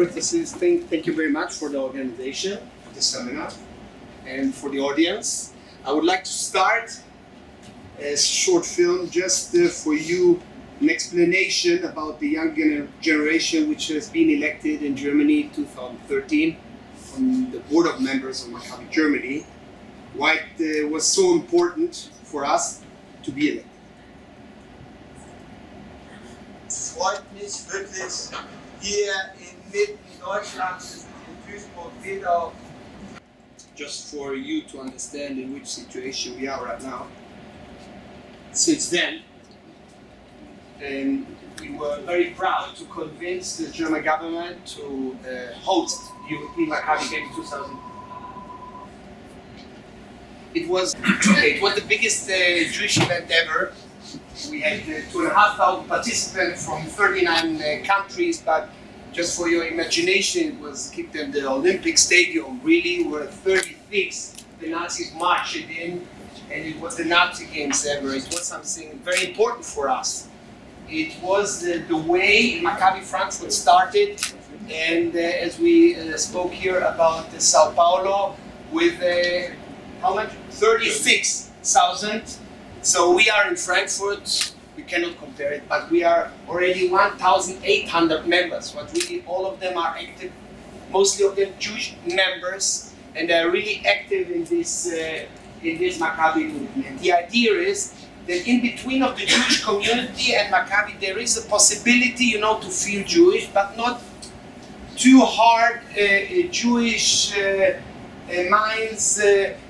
Thank you very much for the organization of this seminar and for the audience. I would like to start a short film just for you, an explanation about the young generation which has been elected in Germany in 2013 on the board of members of Maccabi Germany, why it was so important for us to be elected. Es freut mich wirklich, hier mitten in Deutschland, in Duisburg-Wedau. Just for you to understand in which situation we are right now. Since then, we were very proud to convince the German government to host the European Maccabi Games 2000. It was the biggest Jewish event ever. We had 2,500 participants from 39 countries, but just for your imagination, it was kept in the Olympic Stadium, really, where 36 the Nazis marched in, and it was the Nazi games ever. It was something very important for us. It was the way Maccabi Frankfurt started, and as we spoke here about Sao Paulo, with how much? 36,000. So we are in Frankfurt, we cannot compare it, but we are already 1,800 members, but really all of them are active, mostly of them Jewish members, and they're really active in this Maccabi movement. The idea is that in between of the Jewish community and Maccabi, there is a possibility, to feel Jewish, but not too hard Jewish minds,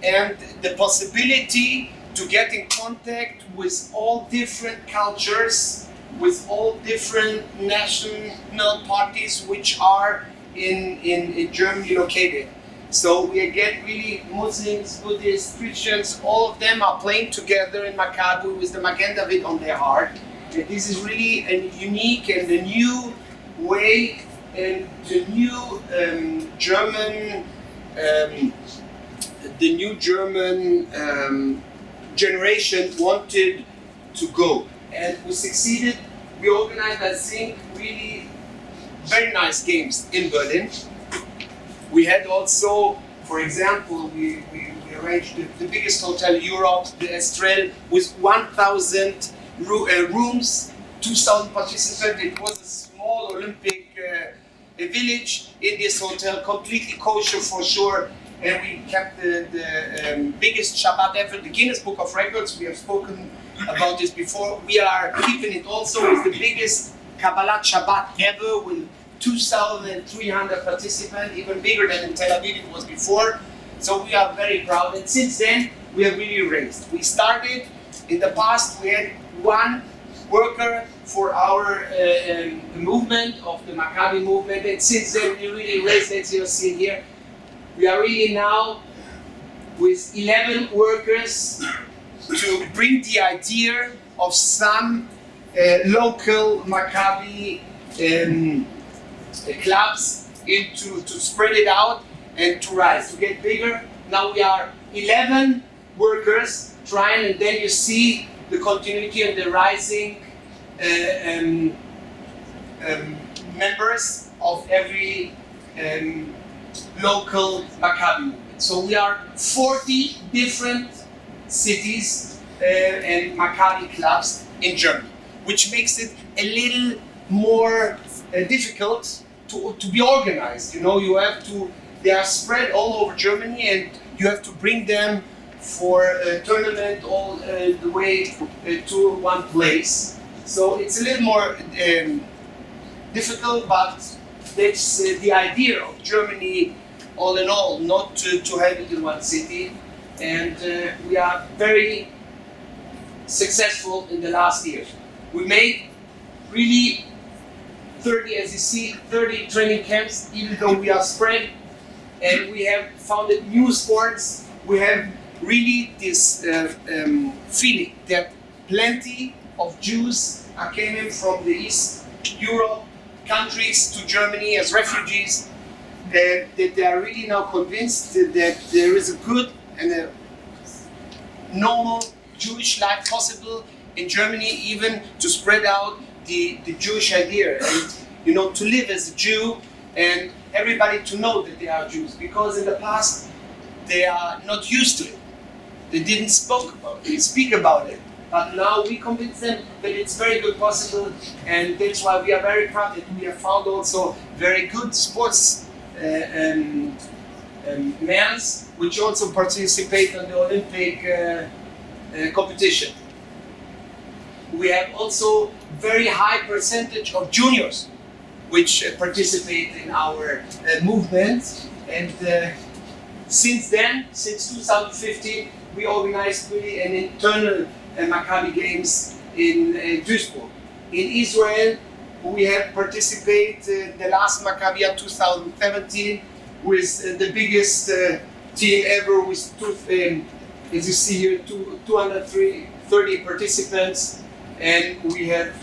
and the possibility to get in contact with all different cultures, with all different national parties which are in Germany located. So we get really Muslims, Buddhists, Christians, all of them are playing together in Maccabi with the Magen David on their heart. And this is really a unique and a new way, and the new German generation wanted to go, and we succeeded. We organized, I think, really very nice games in Berlin. We had also, for example, we arranged the biggest hotel in Europe, the Estrel, with 1,000 rooms, 2,000 participants. It was a small Olympic village in this hotel, completely kosher for sure. And we kept the biggest Shabbat ever, the Guinness Book of Records. We have spoken about this before. We are keeping it also with the biggest Kabbalat Shabbat ever, with 2,300 participants, even bigger than in Tel Aviv it was before. So we are very proud. And since then, we have really raised. We started, in the past, we had one worker for our movement, of the Maccabi movement. And since then, we really raised, as you're seeing here, we are really now with 11 workers to bring the idea of some local Maccabi clubs to spread it out and to rise, to get bigger. Now we are 11 workers trying, and then you see the continuity and the rising members of every local Maccabi movement. So we are 40 different cities and Maccabi clubs in Germany, which makes it a little more difficult to be organized. You have to, they are spread all over Germany, and you have to bring them for a tournament all the way to one place. So it's a little more difficult, but that's the idea of Germany, all in all, not to have it in one city. And we are very successful in the last year. We made really 30, as you see, 30 training camps, even though we are spread. And we have founded new sports. We have really this feeling that plenty of Jews are coming from the East Europe countries to Germany as refugees, that they are really now convinced that there is a good and a normal Jewish life possible in Germany, even to spread out the Jewish idea. And to live as a Jew and everybody to know that they are Jews, because in the past they are not used to it. They didn't speak about it. But now we convince them that it's very good possible, and that's why we are very proud that we have found also very good sports men, which also participate in the Olympic competition. We have also very high percentage of juniors which participate in our movement, and since then, since 2015, we organized really an internal Maccabi Games in Duisburg. In Israel, we have participated the last Maccabi 2017 with the biggest team ever, with as you see here, 230 participants, and we have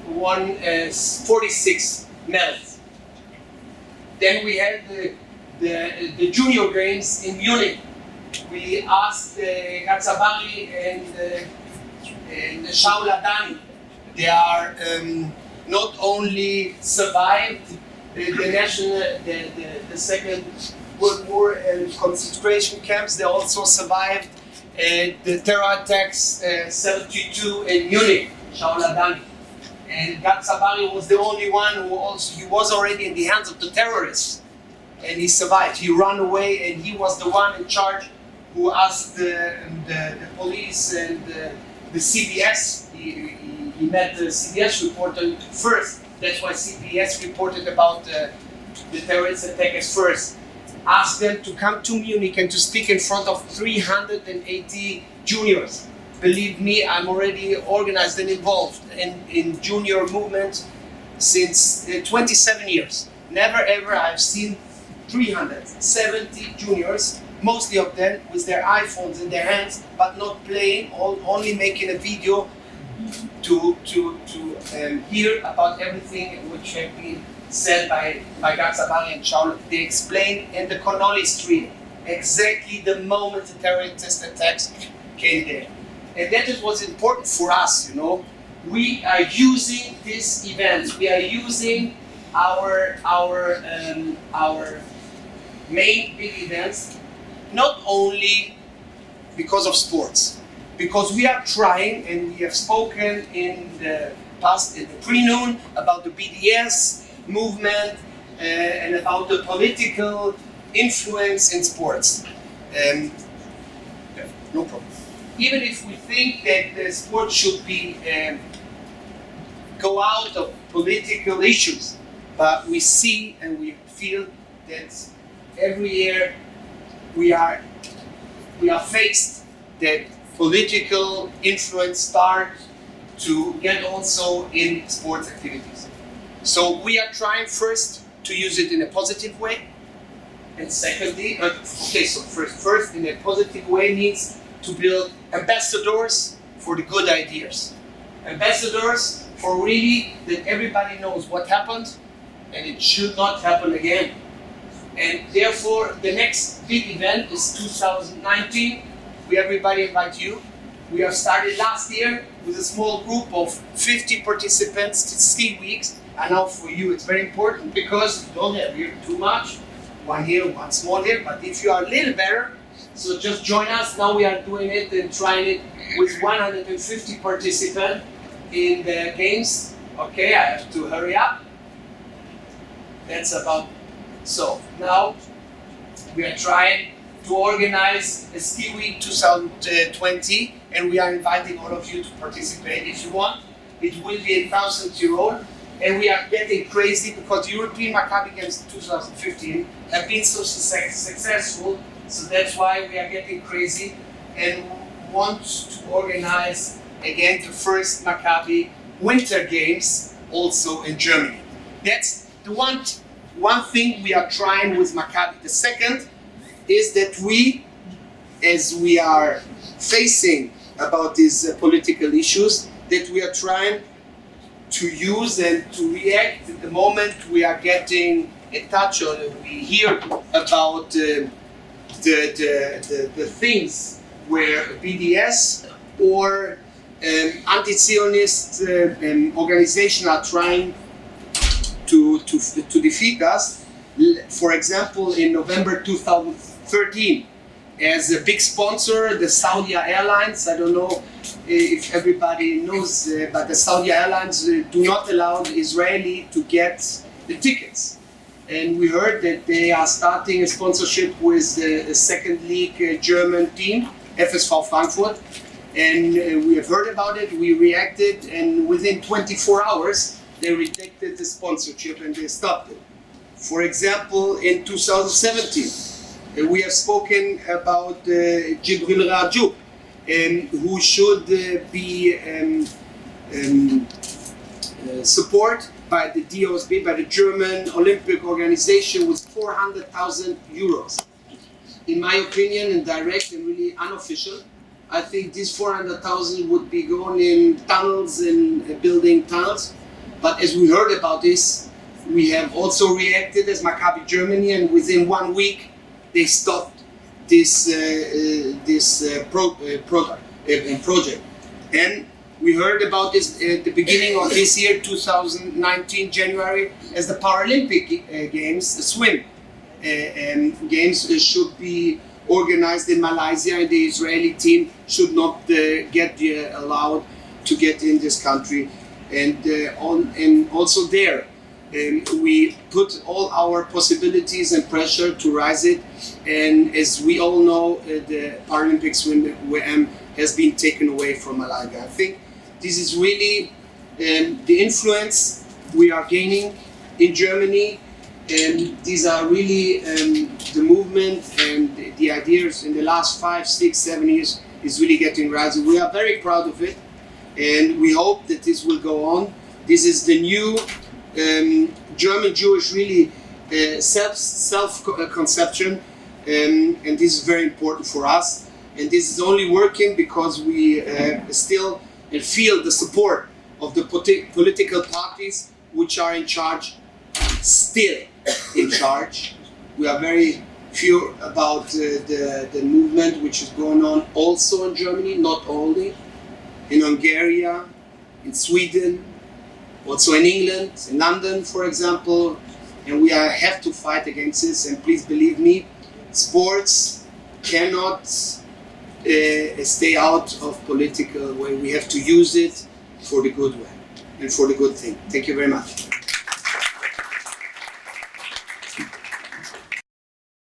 won 46 medals. Then we had the junior games in Munich. We asked Gatzabari and Shaul Adani. They are not only survived the Second World War and concentration camps, they also survived the terror attacks 72 in Munich, Shaul Adani. And Gatzabari was the only one who he was already in the hands of the terrorists, and he survived. He ran away, and he was the one in charge who asked the police and the CBS. He met the CBS reporter first. That's why CBS reported about the terrorist attackers first. Asked them to come to Munich and to speak in front of 380 juniors. Believe me, I'm already organized and involved in junior movement since 27 years. Never ever I've seen 370 juniors, mostly of them with their iPhones in their hands, but not playing, only making a video to hear about everything which had been said by Gatzabari and Shaul. They explained in the Connolly Street exactly the moment the terrorist attacks came there. And that is what's important for us, you know. We are using these events. We are using our main big events, not only because of sports, because we are trying, and we have spoken in the past, in the pre-noon, about the BDS movement and about the political influence in sports. No problem. Even if we think that the sport should be go out of political issues, but we see and we feel that every year we are faced that political influence start to get also in sports activities. So we are trying first to use it in a positive way, and secondly, first in a positive way means to build ambassadors for the good ideas. Ambassadors for really that everybody knows what happened and it should not happen again. And therefore, the next big event is 2019. Everybody invite you. We have started last year with a small group of 50 participants, 3 weeks. And now for you, it's very important because you don't have here too much. One here, one small here. But if you are a little better, so just join us. Now we are doing it and trying it with 150 participants in the games. Okay, I have to hurry up. That's about so. Now we are trying to organize a ski week 2020, and we are inviting all of you to participate if you want. It will be €1,000, and we are getting crazy because the European Maccabi Games 2015 have been so successful. So that's why we are getting crazy and want to organize again the first Maccabi Winter Games also in Germany. That's the one thing we are trying with Maccabi. The second is that we, as we are facing about these political issues, that we are trying to use and to react at the moment we are getting in touch or we hear about the things where BDS or anti-Zionist organizations are trying to defeat us. For example, in November 2013, as a big sponsor, the Saudi Airlines, I don't know if everybody knows, but the Saudi Airlines do not allow the Israeli to get the tickets. And we heard that they are starting a sponsorship with the second league German team, FSV Frankfurt. And we have heard about it, we reacted, and within 24 hours, they rejected the sponsorship and they stopped it. For example, in 2017, we have spoken about Jibril Rajoub, who should be supported by the DOSB, by the German Olympic Organization, with 400,000 euros. In my opinion, indirect and really unofficial, I think these 400,000 would be going in tunnels and building tunnels. But as we heard about this, we have also reacted as Maccabi Germany, and within 1 week they stopped this project. And we heard about this at the beginning of this year, 2019, January, as the Paralympic Games, the swim games should be organized in Malaysia, and the Israeli team should not get allowed to get in this country. And also there, we put all our possibilities and pressure to rise it. And as we all know, the Paralympic swim WM has been taken away from Malaysia. I think this is really the influence we are gaining in Germany. And these are really the movement and the ideas in the last 5, 6, 7 years is really getting rising. We are very proud of it, and we hope that this will go on. This is the new German Jewish really self-conception, and this is very important for us. And this is only working because we still feel the support of the political parties which are in charge, still in charge. We are very few about the movement which is going on also in Germany, not only, in Hungary, in Sweden, also in England, in London, for example. And we have to fight against this. And please believe me, sports cannot stay out of political way. We have to use it for the good way and for the good thing. Thank you very much.